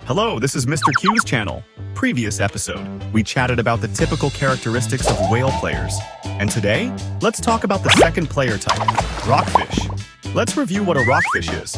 Hello, this is Mr. Q's channel. Previous episode, we chatted about the typical characteristics of whale players. And today, let's talk about the second player type, rockfish. Let's review what a rockfish is.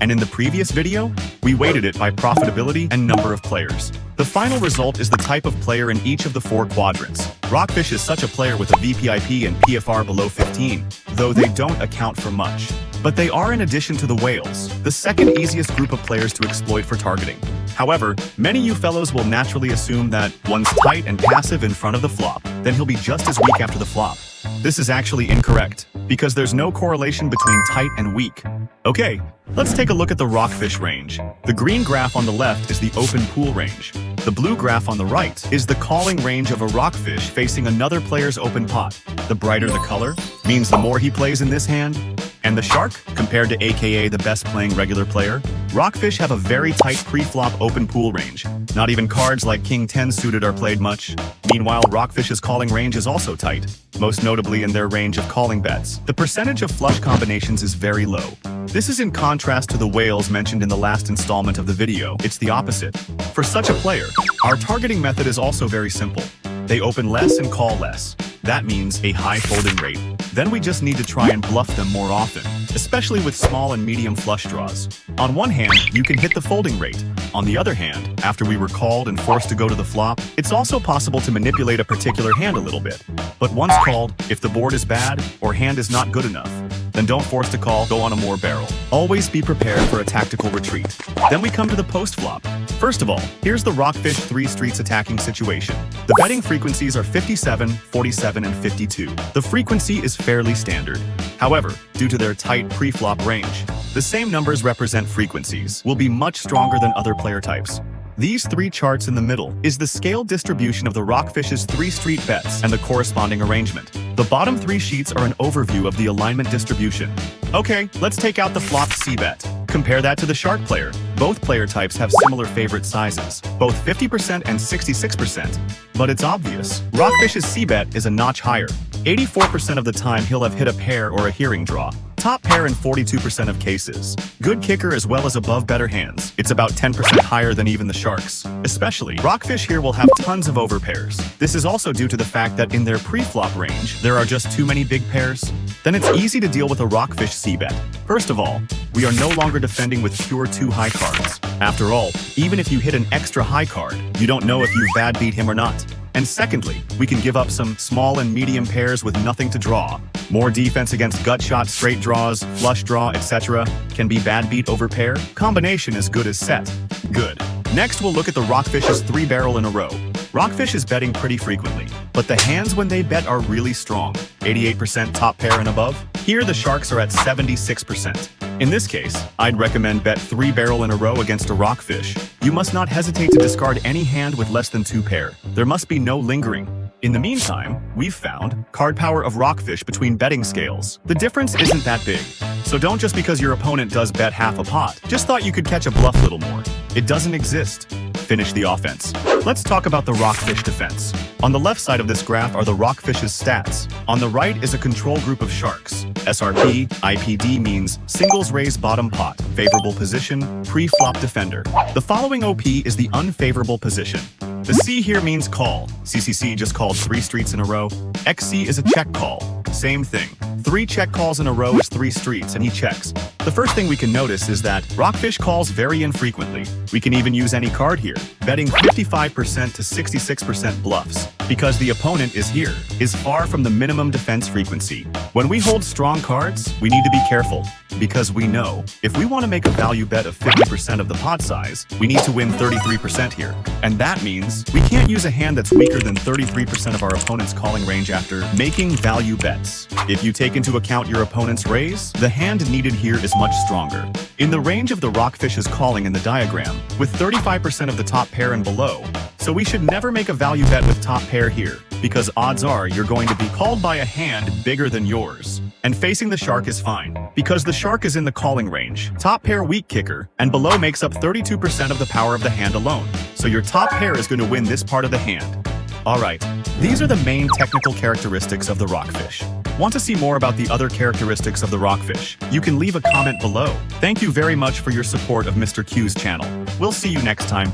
And in the previous video, we weighted it by profitability and number of players. The final result is the type of player in each of the 4 quadrants. Rockfish is such a player with a VPIP and PFR below 15, though they don't account for much. But they are, in addition to the whales, the second easiest group of players to exploit for targeting. However, many you fellows will naturally assume that one's tight and passive in front of the flop, then he'll be just as weak after the flop. This is actually incorrect, because there's no correlation between tight and weak. Okay, let's take a look at the rockfish range. The green graph on the left is the open pool range. The blue graph on the right is the calling range of a rockfish facing another player's open pot. The brighter the color means the more he plays in this hand. And the shark, compared to AKA the best playing regular player, rockfish have a very tight pre-flop open pool range. Not even cards like King 10 suited are played much. Meanwhile, rockfish's calling range is also tight, most notably in their range of calling bets. The percentage of flush combinations is very low. This is in contrast to the whales mentioned in the last installment of the video. It's the opposite. For such a player, our targeting method is also very simple. They open less and call less. That means a high folding rate. Then we just need to try and bluff them more often, especially with small and medium flush draws. On one hand, you can hit the folding rate. On the other hand, after we were called and forced to go to the flop, it's also possible to manipulate a particular hand a little bit. But once called, if the board is bad or hand is not good enough, then don't force to call, go on a more barrel. Always be prepared for a tactical retreat. Then we come to the post-flop. First of all, here's the rockfish 3 streets attacking situation. The betting frequencies are 57, 47, and 52. The frequency is fairly standard. However, due to their tight pre-flop range, the same numbers represent frequencies will be much stronger than other player types. These 3 charts in the middle is the scaled distribution of the rockfish's 3 street bets and the corresponding arrangement. The bottom 3 sheets are an overview of the alignment distribution. Okay, let's take out the flop C-bet. Compare that to the shark player. Both player types have similar favorite sizes, both 50% and 66%. But it's obvious, rockfish's C-bet is a notch higher. 84% of the time he'll have hit a pair or a hearing draw. Top pair in 42% of cases. Good kicker as well as above better hands. It's about 10% higher than even the sharks. Especially, rockfish here will have tons of overpairs. This is also due to the fact that in their pre-flop range, there are just too many big pairs. Then it's easy to deal with a rockfish C-bet. First of all, we are no longer defending with pure 2 high cards. After all, even if you hit an extra high card, you don't know if you bad beat him or not. And secondly, we can give up some small and medium pairs with nothing to draw. More defense against gut shot, straight draws, flush draw, etc. Can be bad beat over pair. Combination as good as set. Good. Next, we'll look at the rockfish's 3 barrel in a row. Rockfish is betting pretty frequently, but the hands when they bet are really strong. 88% top pair and above. Here, the sharks are at 76%. In this case, I'd recommend bet 3 barrel in a row against a rockfish. You must not hesitate to discard any hand with less than 2 pair. There must be no lingering. In the meantime, we've found card power of rockfish between betting scales. The difference isn't that big. So don't just because your opponent does bet half a pot, just thought you could catch a bluff little more. It doesn't exist. Finish the offense. Let's talk about the rockfish defense. On the left side of this graph are the rockfish's stats. On the right is a control group of sharks. SRP, IPD means singles raise bottom pot, favorable position, pre-flop defender. The following OP is the unfavorable position. The C here means call. CCC just called 3 streets in a row. XC is a check call. Same thing. 3 check calls in a row is 3 streets and he checks. The first thing we can notice is that rockfish calls very infrequently. We can even use any card here, betting 55% to 66% bluffs, because the opponent is far from the minimum defense frequency. When we hold strong cards, we need to be careful, because we know if we want to make a value bet of 50% of the pot size, we need to win 33% here. And that means we can't use a hand that's weaker than 33% of our opponent's calling range after making value bets. If you take into account your opponent's raise, the hand needed here is much stronger. In the range of the rockfish's calling in the diagram, with 35% of the top pair and below, so we should never make a value bet with top pair here, because odds are you're going to be called by a hand bigger than yours. And facing the shark is fine, because the shark is in the calling range, top pair weak kicker, and below makes up 32% of the power of the hand alone. So your top pair is going to win this part of the hand. Alright, these are the main technical characteristics of the rockfish. Want to see more about the other characteristics of the rockfish? You can leave a comment below. Thank you very much for your support of Mr. Q's channel. We'll see you next time.